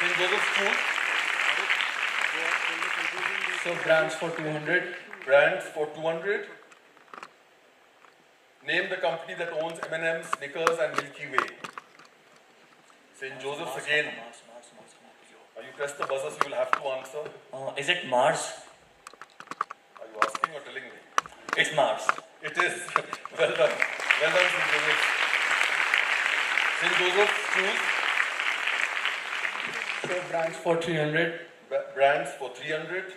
St. Joseph's School. So brands for 200. Brands for 200. Name the company that owns M&M's, Snickers and Milky Way. St. Joseph's again. You press the buzzer, so you will have to answer. Is it Mars? Are you asking or telling me? It's Mars. It is. Well done. Well done, St. Joseph. St. Joseph's Schools. So brands for 300. Brands for 300.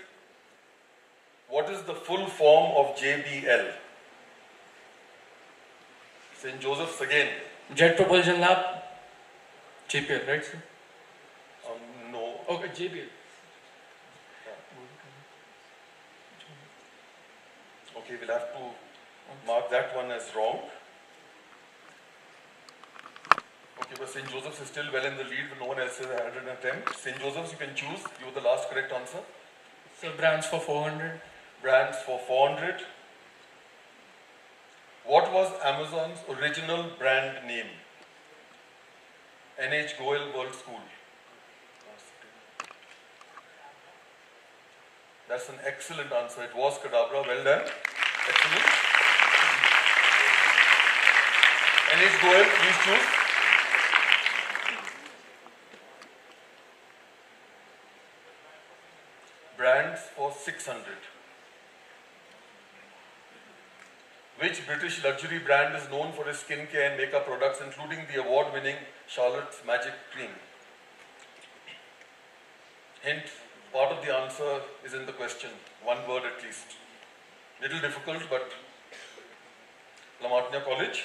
What is the full form of JBL? St. Joseph's again. Jet Propulsion Lab. JPL, right, sir? No. Okay, JPL. Okay, we'll have to mark that one as wrong. Okay, but St. Joseph's is still well in the lead, but no one else has had an attempt. St. Joseph's, you can choose. You were the last correct answer. So brands for 400. Brands for 400. What was Amazon's original brand name? NH Goel World School. That's an excellent answer. It was Kadabra. Well done. Excellent. NH Goel, please choose. Brands for 600. Which British luxury brand is known for its skincare and makeup products, including the award-winning Charlotte's Magic Cream? Hint, part of the answer is in the question. One word at least. Little difficult, but La Martiniere College?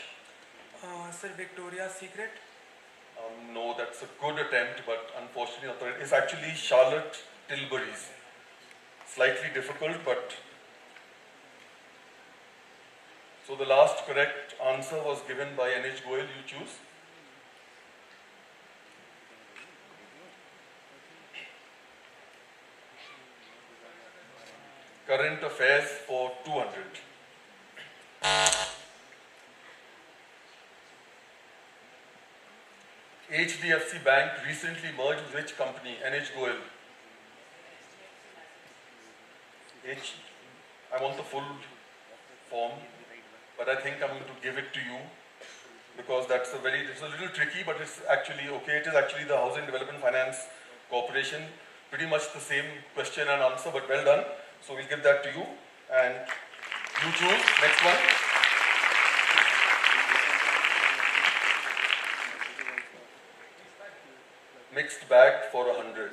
Sir, Victoria's Secret? No, that's a good attempt, but unfortunately not correct. It's actually Charlotte Tilbury's. Slightly difficult, but... So the last correct answer was given by NH Goel. You choose. Current affairs for 200. HDFC Bank recently merged with which company? NH Goel. I want the full form, but I think I'm going to give it to you because it's a little tricky, but it's actually okay. It is actually the Housing Development Finance Corporation. Pretty much the same question and answer, but well done. So we'll give that to you, and you choose. Next one. Mixed bag for 100.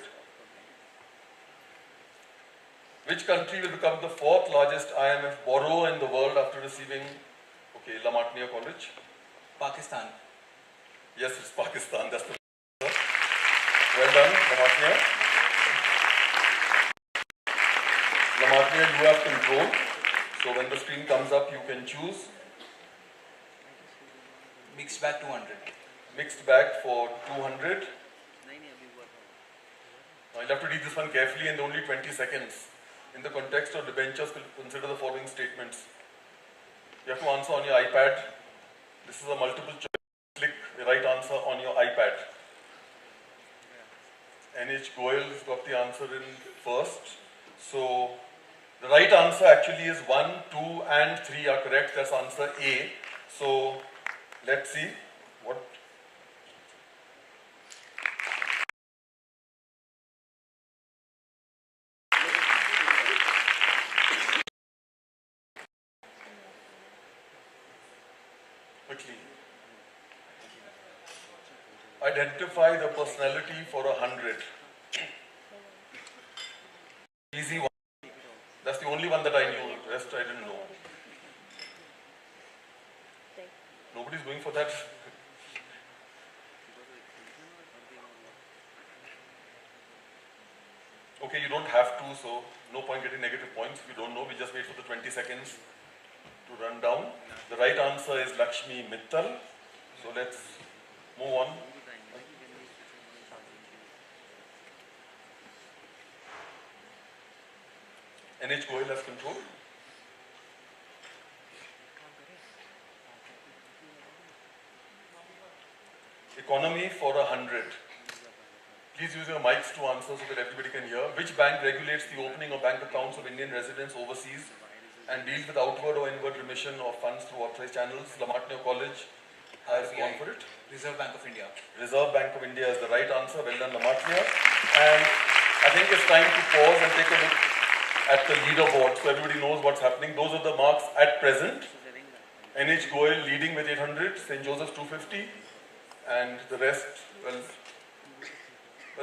Which country will become the fourth largest IMF borrower in the world after receiving, La Martiniere College? Pakistan. Yes, it's Pakistan. That's the answer. Well done, La Martiniere. La Martiniere, you have control. So when the screen comes up, you can choose. Mixed bag 200. Mixed bag for 200. Now you'll have to read this one carefully in only 20 seconds. In the context of debentures, consider the following statements. You have to answer on your iPad. This is a multiple choice. Click the right answer on your iPad. NH Goel has got the answer in first. So the right answer actually is 1, 2 and 3 are correct. That's answer A. So let's see what. Quickly. Identify the personality for 100. Easy one. That's the only one that I knew. The rest I didn't know. Nobody's going for that. Okay, you don't have to, so no point getting negative points. If you don't know, we just wait for the 20 seconds to run down. The right answer is Lakshmi Mittal. So let's move on. NH Goel has control. Economy for 100. Please use your mics to answer so that everybody can hear. Which bank regulates the opening of bank accounts of Indian residents overseas and deals with outward or inward remission of funds through authorized channels? Lamartine College has RBI. gone for it. Reserve Bank of India. Reserve Bank of India is the right answer. Well done, Lamartine. And I think it's time to pause and take a look at the leaderboard so everybody knows what's happening. Those are the marks at present. NH Goel leading with 800, St. Joseph's 250, and the rest, well,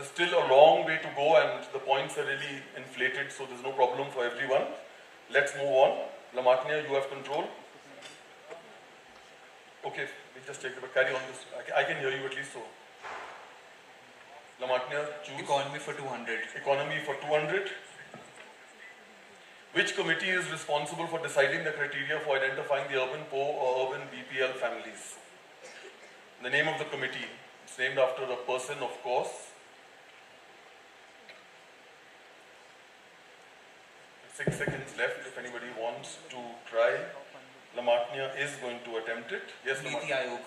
still a long way to go, and the points are really inflated, so there's no problem for everyone. Let's move on. Lamartine, you have control. Okay, we'll just take it, but carry on this. I can hear you at least, so. Lamartine, choose. Economy for 200. Economy for 200. Which committee is responsible for deciding the criteria for identifying the urban poor or urban BPL families? The name of the committee. It's named after a person, of course. 6 seconds left if anybody wants to try. Lamartine is going to attempt it. Yes, Niti Lamartine. Aayog.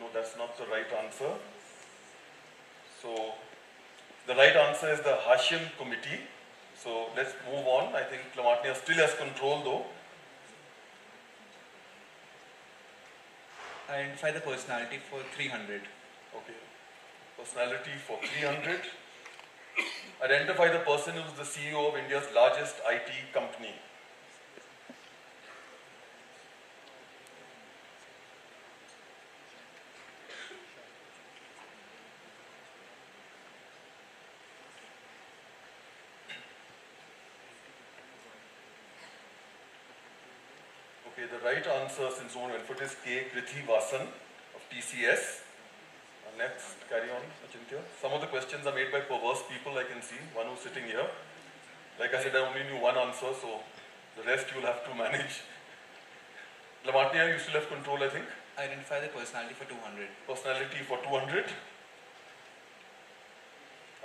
No, that's not the right answer. So, the right answer is the Hashim Committee. So, let's move on. I think Lamartine still has control though. Identify the personality for 300. Okay. Personality for 300. Identify the person who is the CEO of India's largest IT company. Okay, the right answer, since no one went for it, is K. Krithivasan of TCS. Next, carry on, Achintya. Some of the questions are made by perverse people, I can see. One who's sitting here. Like I said, I only knew one answer, so the rest you will have to manage. Lamartine, you still have control, I think. Identify the personality for 200. Personality for 200.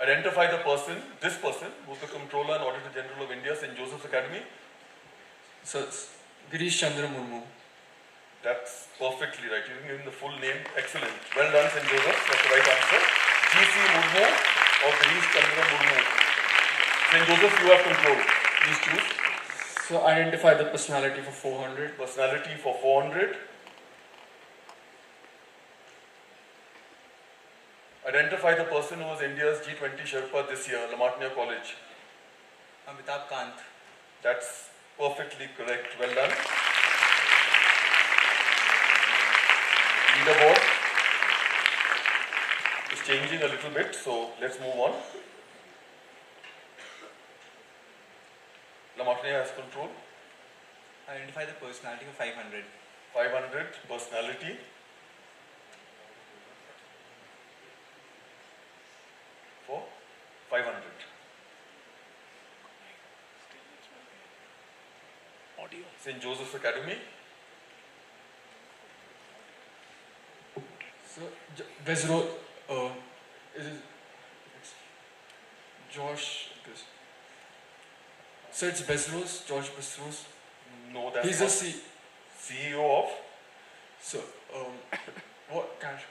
Identify the person, this person, who's the Controller and Auditor General of India, St. Joseph's Academy. So, Girish Chandra Murmu. That's perfectly right. You give him the full name. Excellent. Well done, St. Joseph. That's the right answer. G.C. Murmu or Girish Chandra Murmu. St. Joseph, you have control. Please choose. So, identify the personality for 400. Personality for 400. Identify the person who was India's G20 Sherpa this year, Lamartine College. Amitabh Kant. That's perfectly correct. Well done. Leaderboard is changing a little bit, so let's move on. Lamartine has control. Identify the personality for 500. 500, personality. For 500. St. Joseph's Academy. So, Bezro, is it Josh? So it's Bezros, George Bezros. No, that's He's not. the CEO of. So, what cash?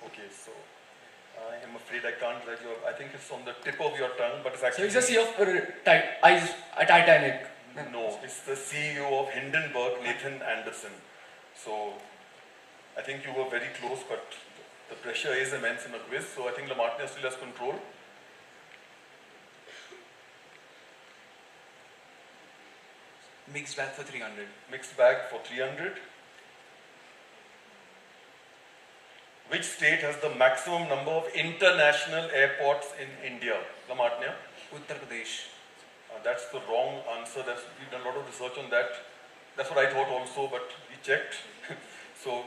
Okay, so I am afraid I can't write your. I think it's on the tip of your tongue, but it's So actually. he's the CEO of Titanic. No, it's the CEO of Hindenburg, Nathan Anderson. So I think you were very close, but the pressure is immense in a quiz. So I think Lamartine still has control. Mixed bag for 300. Mixed bag for 300. Which state has the maximum number of international airports in India? Lamartine. Uttar Pradesh. That's the wrong answer. We've done a lot of research on that. That's what I thought also, but we checked. So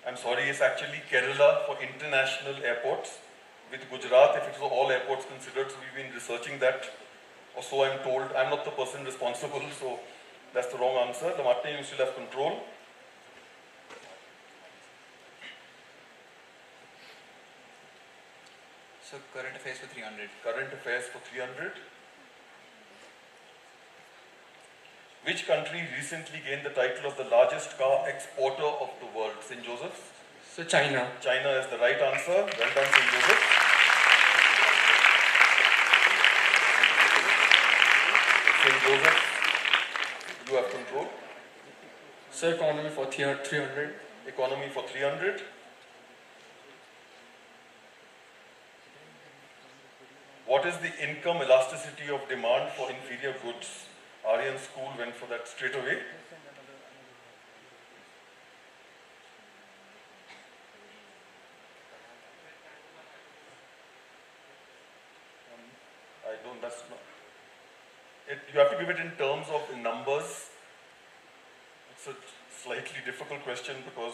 I'm sorry, it's actually Kerala for international airports. With Gujarat, if it was all airports considered, so we've been researching that. Or so I'm told. I'm not the person responsible, so that's the wrong answer. Lamartine, you still have control. So current affairs for 300. Current affairs for 300. Which country recently gained the title of the largest car exporter of the world? St. Joseph's? So So China. China is the right answer. Well done, St. Joseph. St. Joseph, you have control. So economy for 300. Economy for 300. What is the income elasticity of demand for inferior goods? Aryan School went for that straight away. I don't, that's not. You have to give it in terms of numbers. It's a slightly difficult question because.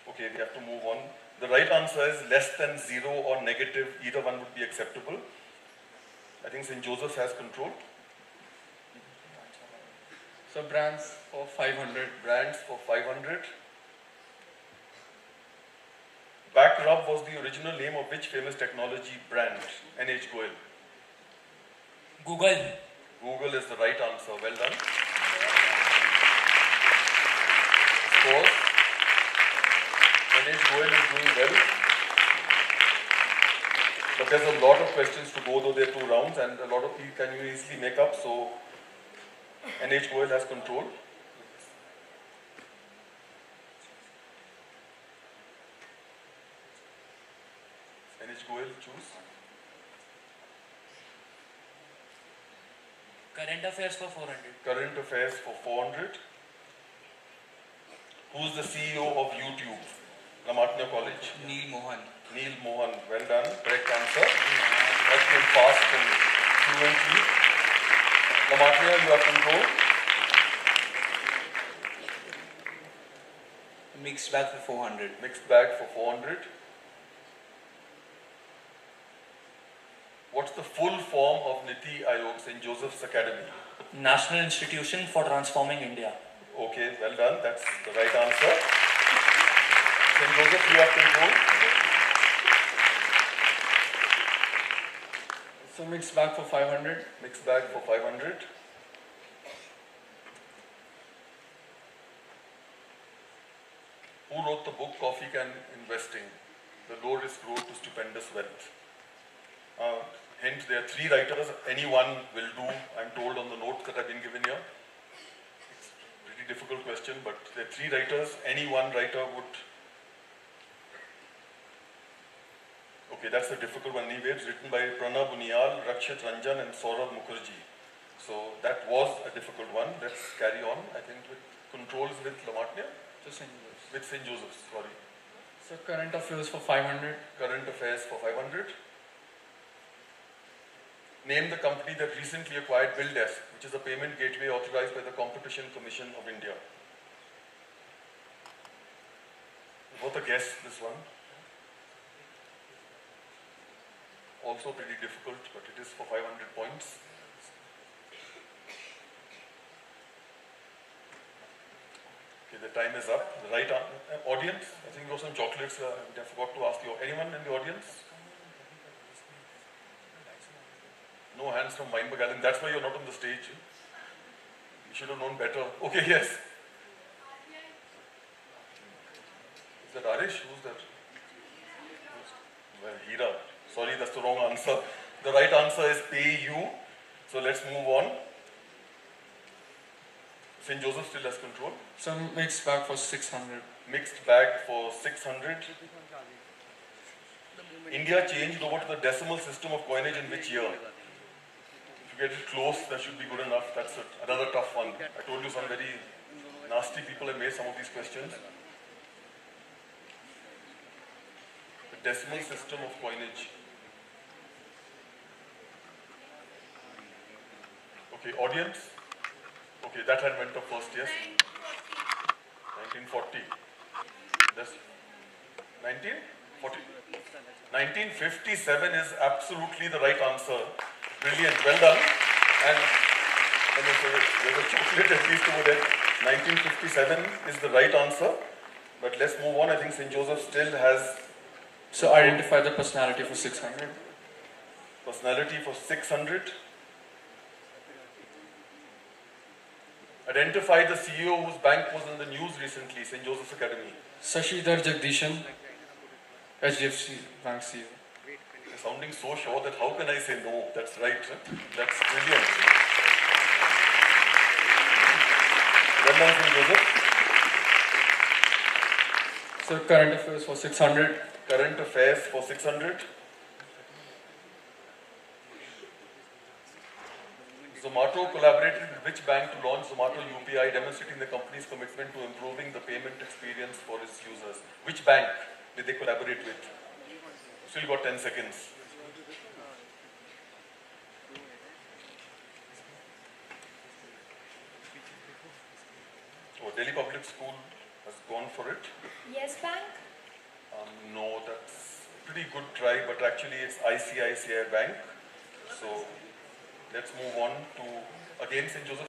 Okay, we have to move on. The right answer is less than 0 or negative. Either one would be acceptable. I think St. Joseph's has control. So brands for 500. Brands for 500. Backrub was the original name of which famous technology brand? NH Goel. Google. Google is the right answer. Well done. Scores. NH Goel is doing well. But there's a lot of questions to go, though there are 2 rounds, and a lot of you can you easily make up. So NH Goel has control. NH Goel, choose. Current affairs for 400. Current affairs for 400. Who's the CEO of YouTube? Lamatnya College. Neil Mohan. Neil Mohan. Well done. Correct answer. That came fast and fluently. Lamatnya, you have control. Mixed bag for 400. Mixed bag for 400. What's the full form of Niti Aayog, St. Joseph's Academy? National Institution for Transforming India. Okay, well done. That's the right answer. St. Joseph, you have control. So mixed bag for 500. Mixed bag for 500. Who wrote the book Coffee Can Investing? The Low Risk Road to Stupendous Wealth. Hint, there are 3 writers. Any one will do, I'm told on the notes that have been given here. It's a pretty difficult question, but there are 3 writers. Any one writer would. Okay, that's a difficult one anyway. It's written by Pranab Buniyal, Rakshit Ranjan, and Saurabh Mukherjee. So that was a difficult one. Let's carry on. I think with controls with Lamatnya, So St. Joseph's. with St. Joseph's, sorry. So current affairs for 500. Current affairs for 500. Name the company that recently acquired BillDesk, which is a payment gateway authorized by the Competition Commission of India. Both a guess, this one. Also pretty difficult, but it is for 500 points. Okay, the time is up. The right audience, I think there were some chocolates. I forgot to ask you. Anyone in the audience? No hands from Weinberg Allen. That's why you're not on the stage. You should have known better. Okay, yes. Is that Arish? Who's that? Well, Hira. Sorry, that's the wrong answer. The right answer is PayU. So let's move on. St. Joseph still has control. So mixed bag for 600. Mixed bag for 600. India changed over to the decimal system of coinage in which year? If you get it close, that should be good enough. That's another tough one. I told you some very nasty people have made some of these questions. The decimal system of coinage. Okay, audience. Okay, that had went up first, yes. 1940. That's 1940. 1957 is absolutely the right answer. Brilliant, well done. And there's a chocolate at least over there. 1957 is the right answer. But let's move on. I think St. Joseph still has. So identify the personality for 600. Personality for 600. Identify the CEO whose bank was in the news recently, St. Joseph's Academy. Shashidhar Jagdishan, HDFC Bank CEO. You're sounding so sure that how can I say no? That's right. That's brilliant. Well done, St. Joseph. So current affairs for 600. Current affairs for 600. Zomato collaborated with which bank to launch Zomato UPI, demonstrating the company's commitment to improving the payment experience for its users? Which bank did they collaborate with? Still got 10 seconds. Oh, Delhi Public School has gone for it. Yes Bank? No, that's a pretty good try, but actually it's ICICI Bank. So let's move on to again St. Joseph.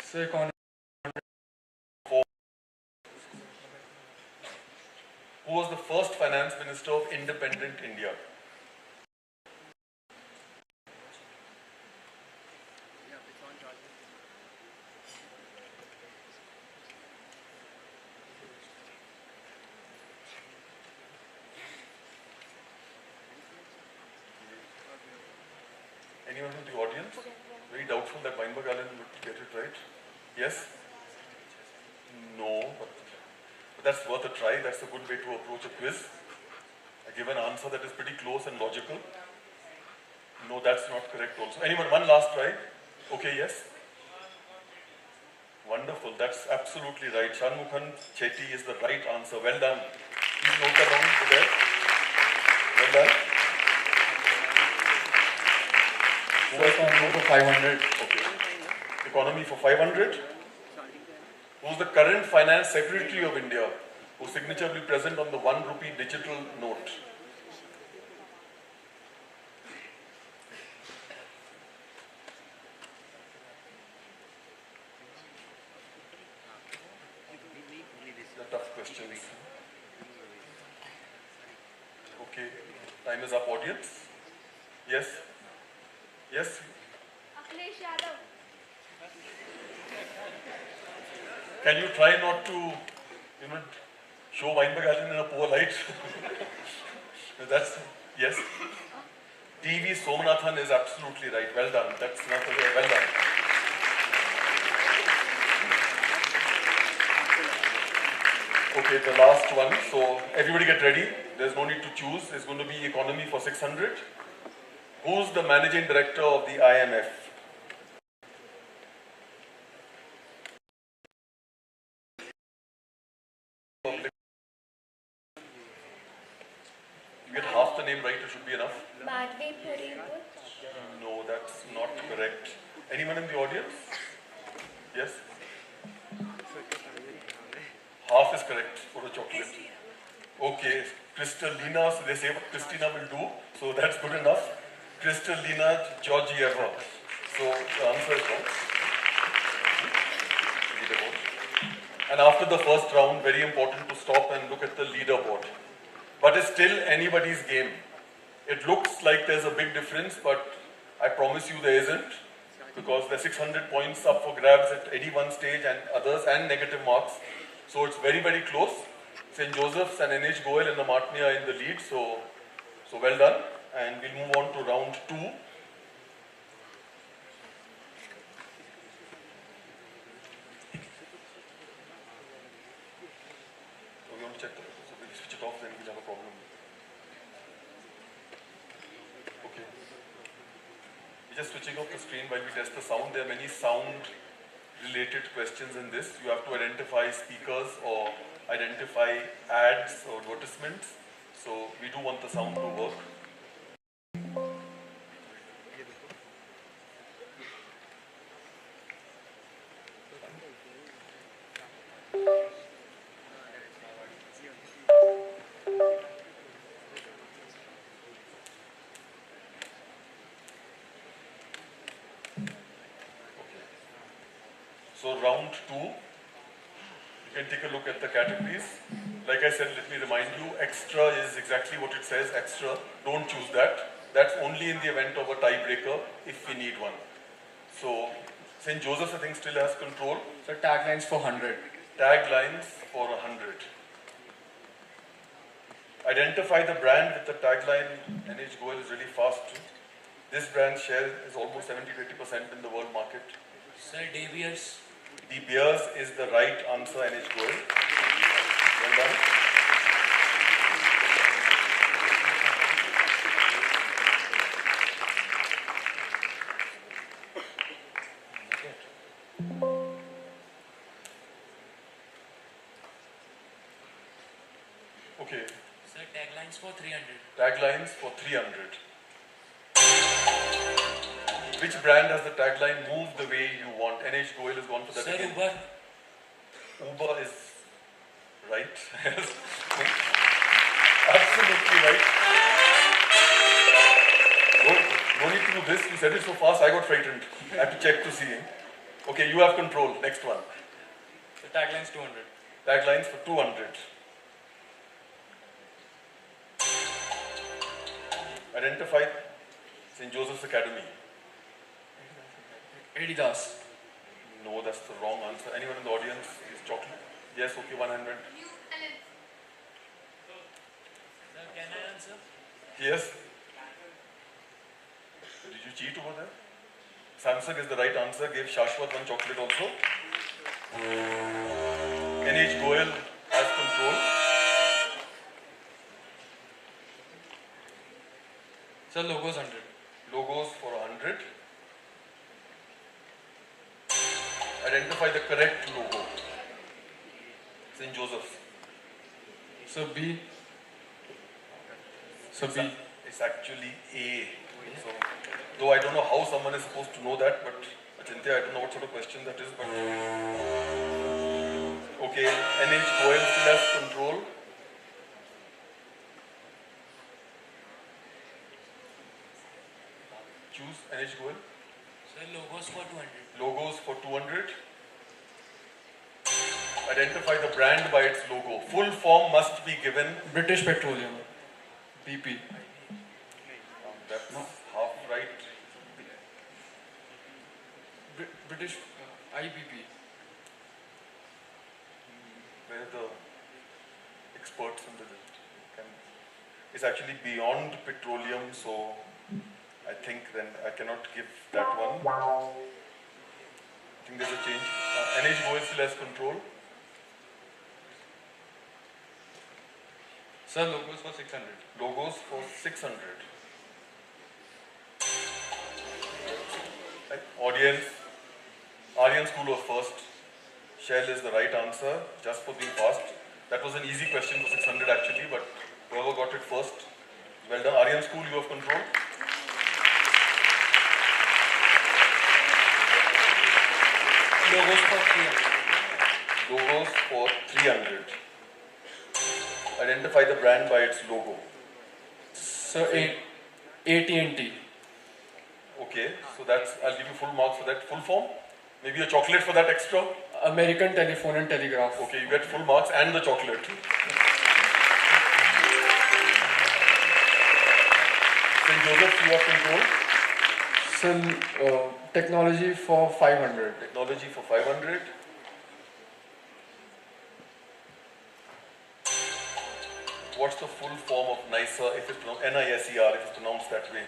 So economy. Who was the first finance minister of independent India? Anyone from the audience? Very doubtful that Weinberg Allen would get it right. Yes? No, but that's worth a try. That's a good way to approach a quiz. I give an answer that is pretty close and logical. No, that's not correct also. Anyone, one last try? Okay, yes? Wonderful, that's absolutely right. Shanmughan Chetty is the right answer. Well done. Please note that down over there. Well done. So economy for 500. Okay. Economy for 500. Who's the current Finance Secretary of India, whose signature will be present on the 1 rupee digital note? These are tough questions. Okay, time is up, audience. Yes? Yes? Akhilesh Yadav. Can you try not to, show Weinberg Allen in a poor light? That's, yes. TV Somanathan is absolutely right. Well done. That's not the way. Well done. Okay, the last one. So everybody get ready. There's no need to choose. It's going to be economy for 600. Who's the managing director of the IMF? You get half the name right, it should be enough. Madhvi Puripur. No, that's not correct. Anyone in the audience? Yes? Half is correct for the chocolate. Okay, Kristalina, so they say what Christina will do, so that's good enough. Kristalina Georgieva. So the answer is wrong. Leaderboard. And after the first round, very important to stop and look at the leaderboard. But it's still anybody's game. It looks like there's a big difference, but I promise you there isn't, because there's 600 points up for grabs at any one stage and others, and negative marks. So it's very, very close. St. Joseph's and NH Goel and the Martini are in the lead, so well done. And we'll move on to round 2. So we want to check the, so we'll switch it off, then we'll have a problem. Okay. We're just switching off the screen while we test the sound. There are many sound related questions in this. You have to identify speakers or identify ads or advertisements. So we do want the sound to work. So round 2, you can take a look at the categories. Like I said, let me remind you, extra is exactly what it says, extra. Don't choose that. That's only in the event of a tiebreaker if we need one. So St. Joseph's, I think, still has control. So taglines for 100. Taglines for 100. Identify the brand with the tagline. NH Goel is really fast too. This brand share is almost 70 to 80% in the world market. Sir, De Beers. De Beers is the right answer, NH Goel. Well done. Okay, Sir, taglines for 300. taglines for 300. Which brand has the tagline "Move the way you want"? NH Goel is gone for that Sir, again. Uber. Uber is right. Absolutely right. No need to do this. You said it so fast, I got frightened. I had to check to see. Okay, you have control. Next one. The taglines 200. Taglines for 200. Identify St. Joseph's Academy. Adidas. No, that's the wrong answer. Anyone in the audience is chocolate? Yes, okay, 100. Sir, can I answer? Yes. Did you cheat over there? Samsung is the right answer. Gave Shashwat one chocolate also. NH Goel has control. So logos 100. Logos for 100. Identify the correct logo. St. Joseph's. So B. So B. It's actually A. So, though I don't know how someone is supposed to know that, but Achintya, I don't know what sort of question that is, but okay, NH Goel still has control. Choose NH Goel. Sir, logos for 200. Logos for 200. Identify the brand by its logo. Full form must be given. British Petroleum. BP. That's half right. British IBP. Where are the experts in the it's actually beyond petroleum, so I think then I cannot give that one. I think there's a change. NH Goel still has control. Sir, logos for 600. Logos for 600. Right. Audience. Aryan School was first. Shell is the right answer, just for being fast. That was an easy question for 600 actually, but whoever got it first, well done. Aryan School, you have control. Logos for 300. Logos for 300. Identify the brand by its logo. So AT&T. Okay, so that's, I'll give you full marks for that. Full form? Maybe a chocolate for that extra? American Telephone and Telegraph. Okay, you get full marks and the chocolate. St. Joseph, you have control. So technology for 500. Technology for 500. What's the full form of NICER if it's pronounced NISER if it's pronounced that way?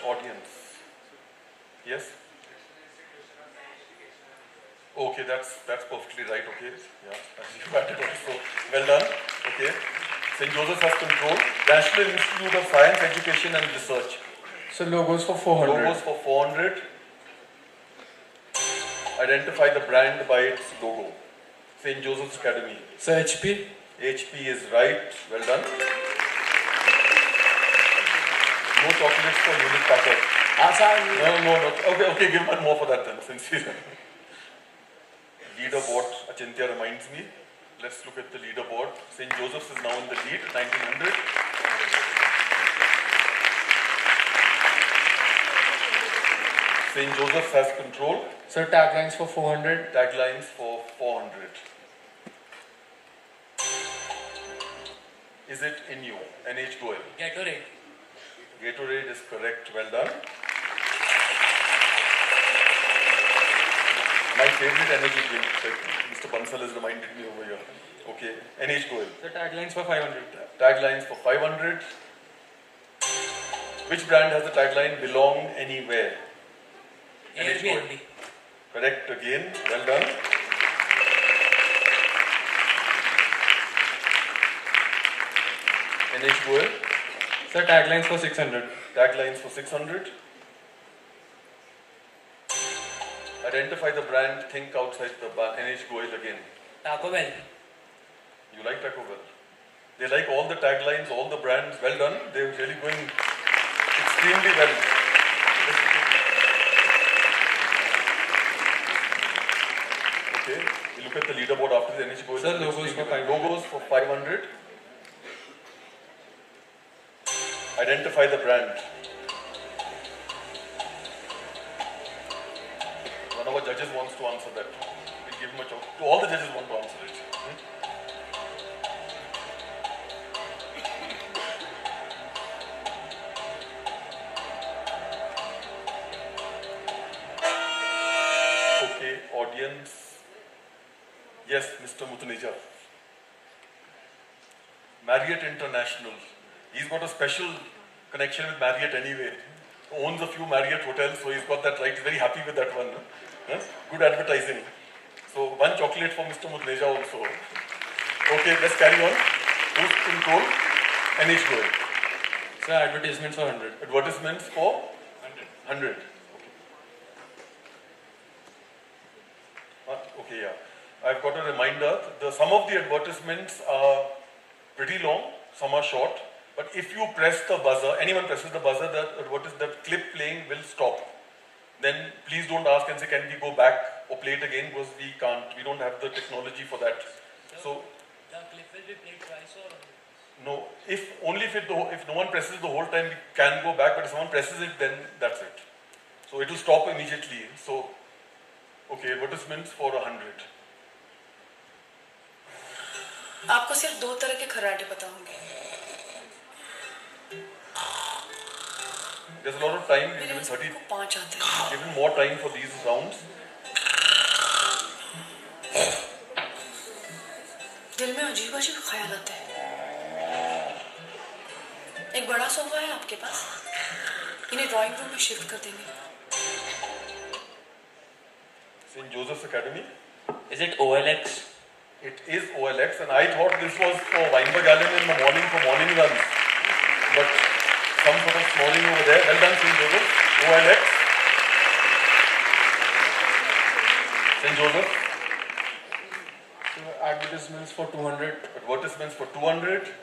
Audience. Yes? Okay, that's perfectly right, okay. Yeah, you got it also. Well done. Okay. St. Joseph has control. National Institute of Science, Education and Research. So logos for 400. Logos for 400. Identify the brand by its logo. St. Joseph's Academy. So HP. HP is right. Well done. No chocolates for Hewlett Packard. No. Okay, give one more for that then, since he's leaderboard. Achintya reminds me. Let's look at the leaderboard. St. Joseph's is now in the lead, 1900. St. Joseph's has control. Sir, taglines for 400. Taglines for 400. Is it in you? NH Goel. Gatorade. Gatorade is correct. Well done. My favorite energy drink. Mr. Bansal has reminded me over here. Okay. NH Goel. Sir, taglines for 500. Taglines for 500. Which brand has the tagline "Belong Anywhere"? NH Goel. Airbnb. Correct again. Well done. NH Goel. Sir, taglines for 600. Taglines for 600. Identify the brand, think outside the bar. NH Goel again. Taco Bell. You like Taco Bell? They like all the taglines, all the brands. Well done. They're really going extremely well. Okay, we look at the leaderboard after the NH Goel. Sir, logos for 500. Logos for 500. Identify the brand. One of our judges wants to answer that. We'll give him a chance. All the judges want to answer it. Okay, audience. Yes, Mr. Mutuneja. Marriott International. He's got a special connection with Marriott anyway. Owns a few Marriott hotels, so he's got that right. He's very happy with that one. Huh? Good advertising. So one chocolate for Mr. Mutuneja also. Okay, let's carry on. Who's control? NH Goel. Sir, advertisements for 100. Advertisements for 100. Okay, yeah. I've got a reminder. Some of the advertisements are pretty long, some are short. But if you press the buzzer, anyone presses the buzzer, that clip playing will stop. Then please don't ask and say, can we go back or play it again, because we can't. We don't have the technology for that. So The clip will be played twice or no, if no one presses the whole time, we can go back. But if someone presses it, then that's it. So it will stop immediately. So okay, advertisements for 100. आपको सिर्फ दो तरह के खर्राटे पता होंगे. There's a lot of time. We've मेरे given 30. को 5 आते हैं. Given more time for these rounds. दिल में अजीब अजीब ख्याल आते हैं. एक बड़ा सोफा है आपके पास. इन्हें ड्राइंग रूम में शिफ्ट कर देंगे. St. Joseph's Academy. Is it OLX? It is OLX, and I thought this was for Weinberg Allen in the morning for morning runs. But some sort of snoring over there. Well done, St. Joseph. OLX. St. Joseph. So, advertisements for 200. Advertisements for 200.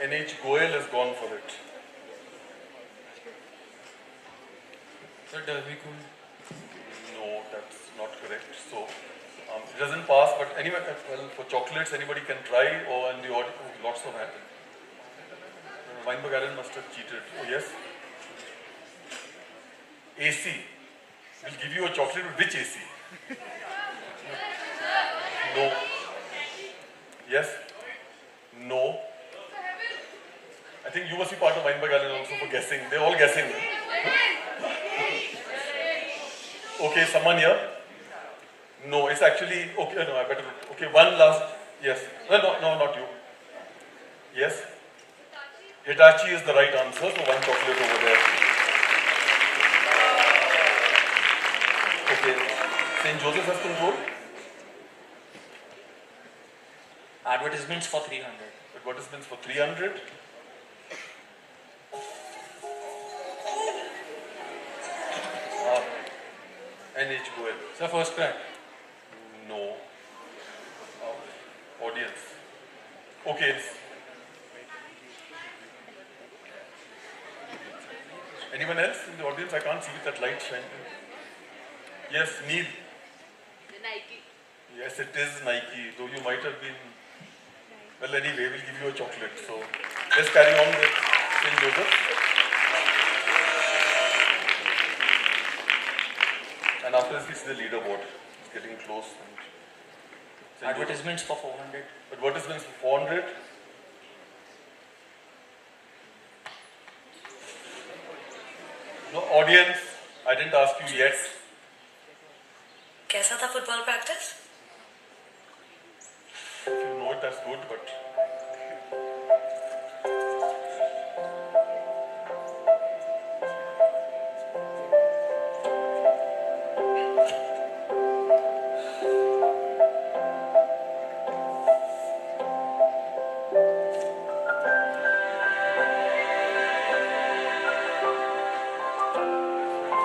NH Goel has gone for it. Sir, Derby Cool. No, that's not correct. So it doesn't pass. But anyway, well, for chocolates, anybody can try. Or in the audience, lots of happen. Weinberg Allen must have cheated. Oh yes. AC. We'll give you a chocolate. With which AC? No. Yes. No. I think you must be part of Weinberg Allen also for guessing. They're all guessing. Okay, someone here? No, it's actually okay. No, I better. Okay, one last. Yes. No, not you. Yes. Hitachi is the right answer. So one chocolate over there. Okay. St. Joseph has control. Advertisements for 300. Advertisements for 300. NH Goel. Sir, first crack. No. Audience. Okay. Anyone else in the audience? I can't see with that light shining. Yes, Neil. Nike. Yes, it is Nike, though you might have been. Well, anyway, we'll give you a chocolate. So let's carry on with St. Joseph. And after this, it's the leaderboard. It's getting close. And St. Advertisements for 400. Joseph. Advertisements for 400. No, audience, I didn't ask you yet. कैसा था football practice? If you know it, that's good, but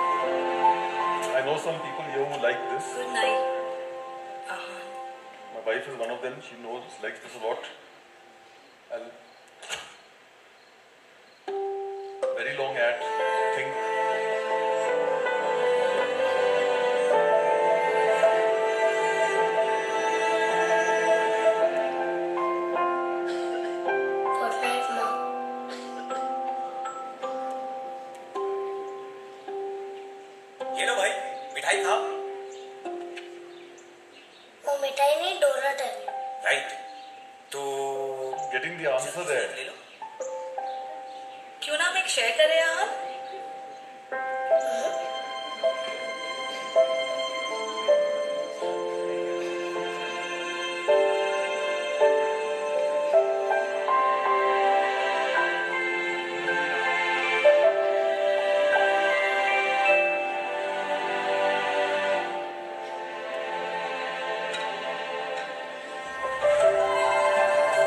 I know some people here who like this. Good night. My wife is one of them. She likes this a lot. Very long ad. Think. Perfect, no. ये लो भाई मिठाई खा वो मिठाई नहीं donut है right तो Getting the answer there. ले लो क्यों ना हम एक शेयर करें यार?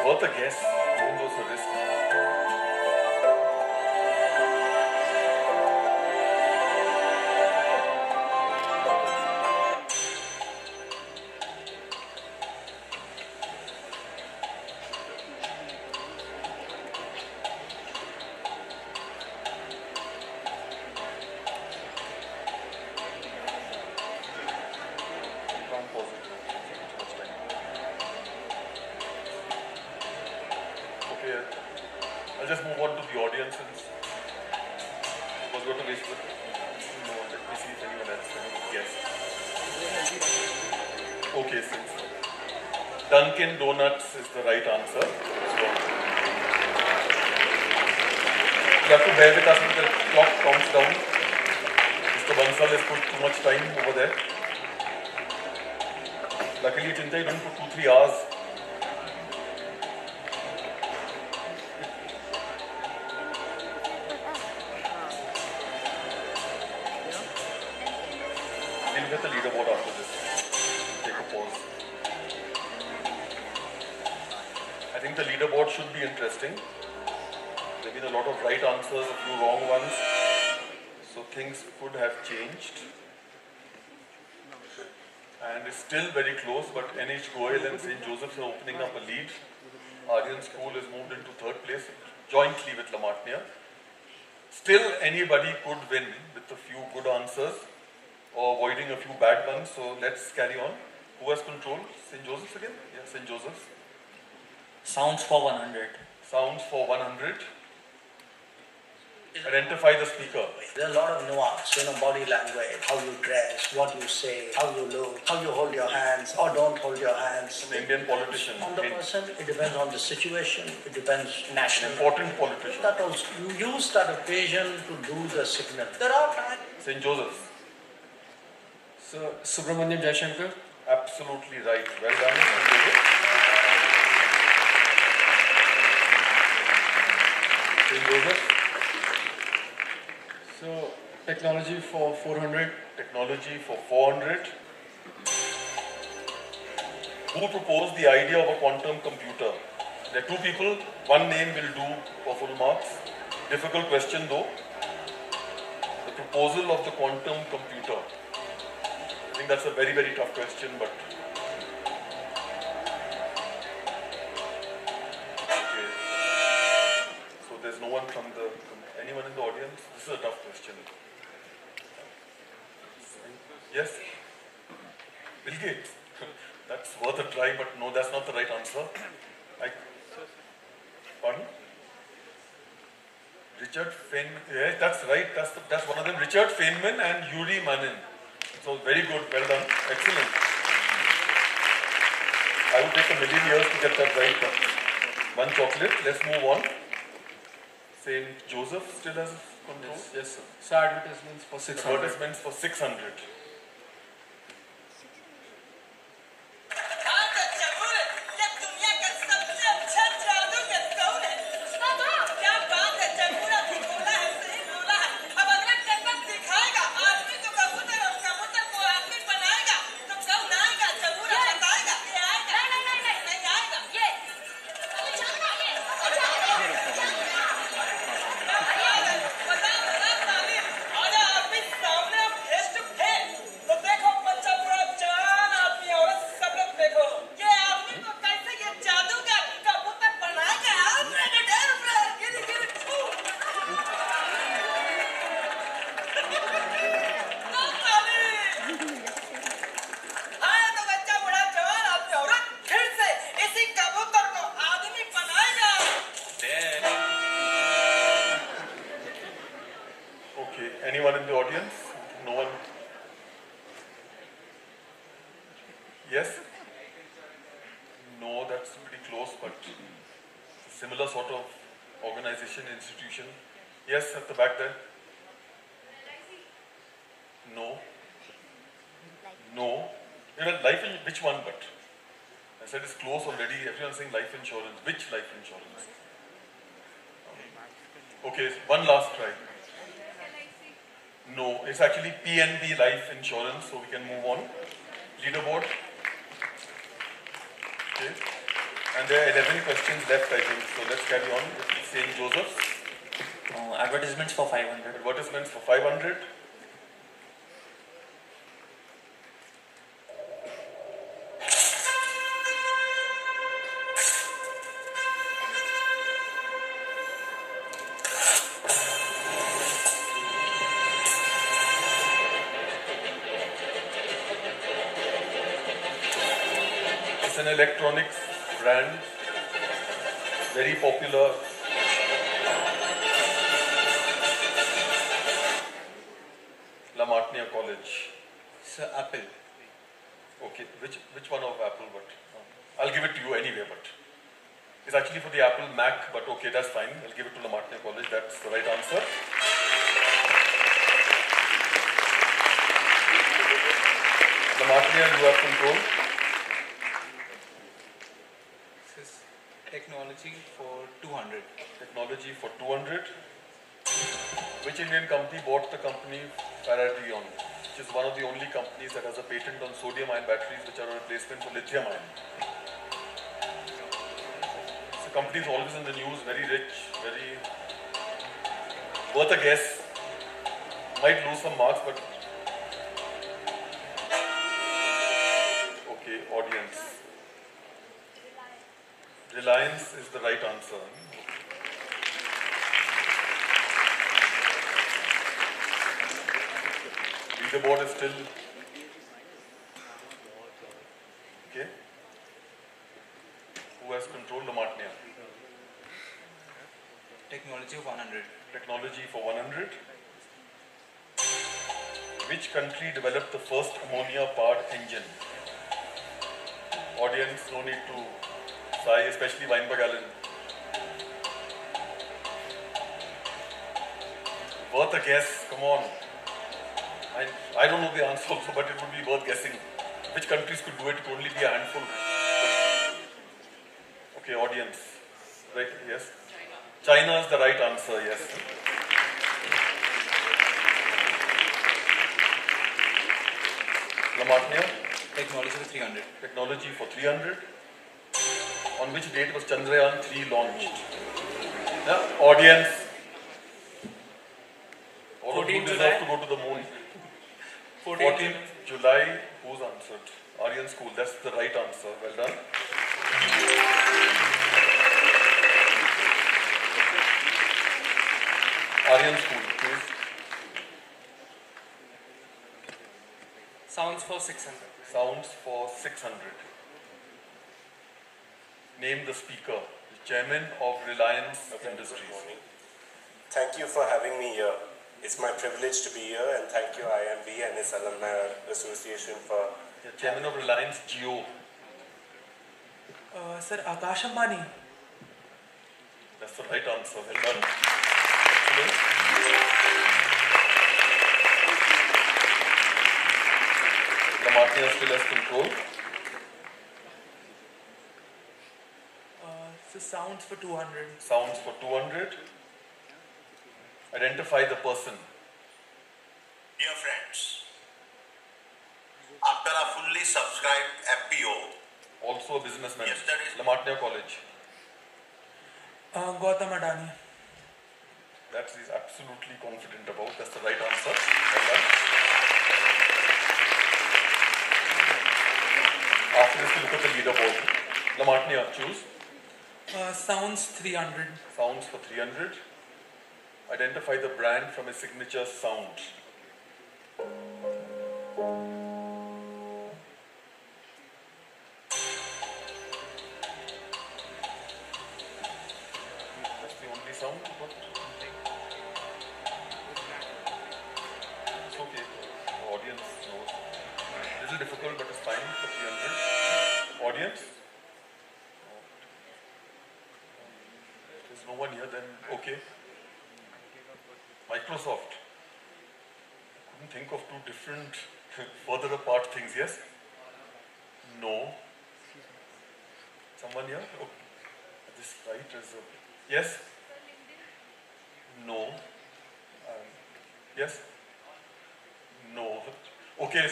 Worth a guess. Even though it's a risk. Can't pause it. Too much time. Okay, I'll just move on to the audience since it was going to waste it. No, let me see if anyone else can guess. Okay, since Dunkin' Donuts is the right answer. So you have to bear with us until the clock counts down. Mr. Bansal has put too much time over there. Luckily, Chintai didn't put 2-3 hours. We'll get the leaderboard after this. Take a pause. I think the leaderboard should be interesting. There have been a lot of right answers, a few wrong ones. So things could have changed. And it's still very close, but NH Goel and St. Joseph's are opening up a lead. Aryan School is moved into third place, jointly with La Martiniere. Still, anybody could win with a few good answers or avoiding a few bad ones. So let's carry on. Who has control? St. Joseph's again? Yeah, St. Joseph's. Sounds for 100. Sounds for 100. Identify the speaker. There's a lot of nuance, body language, how you dress, what you say, how you look, how you hold your hands or don't hold your hands. An Indian politician. On the person, it depends on the situation, it depends An nationally. important politician. That also, you use that occasion to do the signal. There are times. St. Joseph's. So, Subramanyam Jaishankar. Absolutely right. Well done, St. Joseph. St. Joseph. So, technology for 400. Technology for 400. Who proposed the idea of a quantum computer? There are two people. One name will do for full marks. Difficult question though. The proposal of the quantum computer. I think that's a very, very tough question, but okay. So there's no one from anyone in the audience? This is a tough question. Yes? Bill Gates. That that's worth a try, but no, that's not the right answer. Pardon? Richard Feynman, yes, that's right, that's one of them. Richard Feynman and Yuri Manin. So very good, well done, excellent. I would take a million years to get that right, but one chocolate. Let's move on. St. Joseph still has control? Yes, sir. So advertisements for 600. Advertisements for 600. Okay, anyone in the audience? No one? Yes? No, that's pretty close, but similar sort of organization, institution. Yes, at the back there? No. No. You know, life in which one but? I said it's close already. Everyone's saying life insurance. Which life insurance? Okay, one last try. No, it's actually PNB Life Insurance, so we can move on. Leaderboard. Okay. And there are 11 questions left, I think. So let's carry on with St. Joseph's. Advertisements for 500. Advertisements for 500. It's an electronics brand, very popular. La Martiniere College. Sir, Apple. Okay, which one of Apple? But I'll give it to you anyway. But it's actually for the Apple Mac. But okay, that's fine. I'll give it to La Martiniere College. That's the right answer. La Martiniere, you have control. This is technology for 200. Technology for 200. Which Indian company bought the company Faradion, which is one of the only companies that has a patent on sodium-ion batteries, which are a replacement for lithium-ion. The company is always in the news, very rich, very worth a guess. Might lose some marks, but okay, audience. Reliance is the right answer. Leaderboard is still okay. Who has control? La Martiniere. Technology of 100. Technology for 100. Which country developed the first ammonia-powered engine? Audience, no need to sigh, especially Weinberg Allen. Worth a guess, come on. I don't know the answer also, but it would be worth guessing. Which countries could do it? It could only be a handful. Okay, audience. Right, yes? China is the right answer, yes. La Martiniere? Technology for 300. Technology for 300. On which date was Chandrayaan 3 launched? Yeah, audience. All of you 14th deserve July. to go to the moon. 14th 14th July. Who's answered? Aryan School. That's the right answer. Well done. Aryan School, please. Sounds for 600. Sounds for 600. name the speaker, the chairman of Reliance Industries. Thank you for having me here. It's my privilege to be here, and thank you IMB and its Alumni Association for... The chairman of Reliance Jio. Sir, Akash Ambani. That's the right answer. Well done. Excellent. Lamatnia still has control. So sounds for 200. Sounds for 200. Identify the person. Dear friends, after a fully subscribed FPO, Also a businessman. Yesterday's- Lamatnia College. Gautam Adani. That he's absolutely confident about. That's the right answer. Well done. After this, we look at the leaderboard. Lamatnia, choose. Sounds 300. Sounds for 300. Identify the brand from a signature sound. That's the only sound. What? It's okay. The audience knows. Little difficult, but it's fine for 300. Audience? There's no one here, then okay. Microsoft. Couldn't think of two different further apart things, yes? No. Someone here? Oh, this right is a... Yes? No. Yes? No. Okay.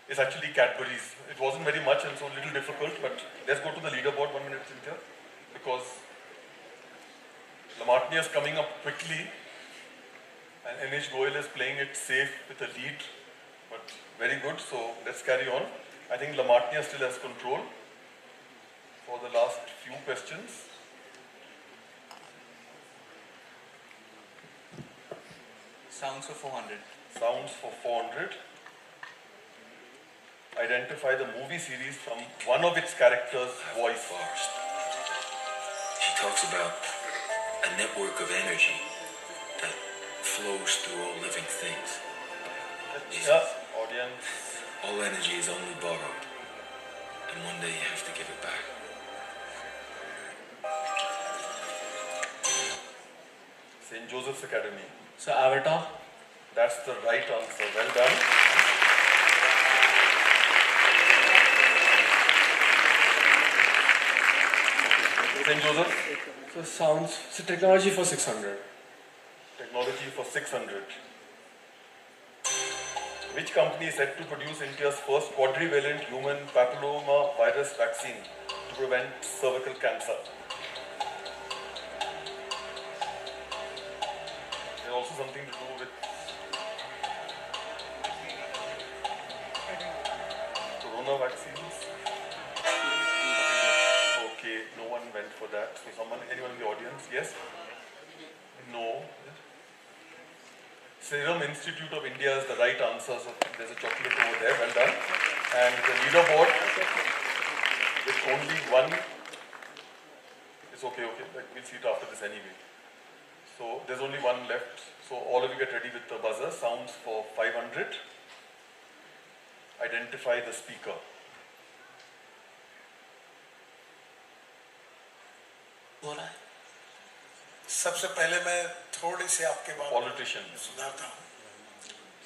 It's actually Cadbury's. It wasn't very much and so a little difficult, but let's go to the leaderboard 1 minute, Cynthia, because Lamatnia is coming up quickly and NH Goyal is playing it safe with a lead, but very good. So let's carry on. I think Lamatnia still has control for the last few questions. Sounds for 400. Sounds for 400. Identify the movie series from one of its characters' voice. Forest. She talks about a network of energy that flows through all living things. Yeah, audience. All energy is only borrowed, and one day you have to give it back. St. Joseph's Academy. So Avatar. That's the right answer. Well done. St. Joseph. So sounds. So technology for 600. Technology for 600. Which company is set to produce India's first quadrivalent human papilloma virus vaccine to prevent cervical cancer? There's also something to do with corona vaccines. Okay, no one went for that. So anyone in the audience? Yes? No. Serum Institute of India is the right answer, so there's a chocolate over there, well done. And the leaderboard, with only one, it's okay, we'll see it after this anyway. So there's only one left, so all of you get ready with the buzzer. Sounds for 500. Identify the speaker. सबसे पहले मैं थोड़ी सी आपके बात Politician. सुधारता हूँ.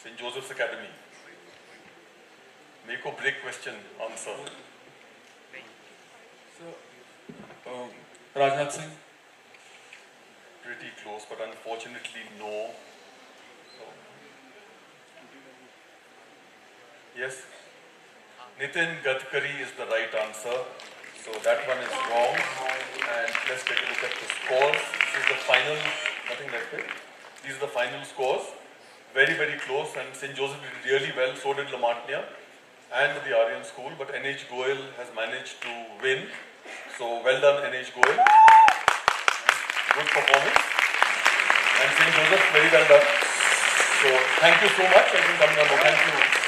St. Joseph's Academy. Make or break question, answer. So Rajnath Singh. Pretty close, but unfortunately no. So, yes, Nitin Gadkari is the right answer. So that one is wrong. And let's take a look at the scores. This is the final, nothing like that. These are the final scores. Very, very close, and St. Joseph did really well, so did Lamatnia and the Aryan School, but NH Goyal has managed to win. So well done, NH Goyal. Good performance. And St. Joseph, very well done. So thank you so much. I think I'm going to thank you.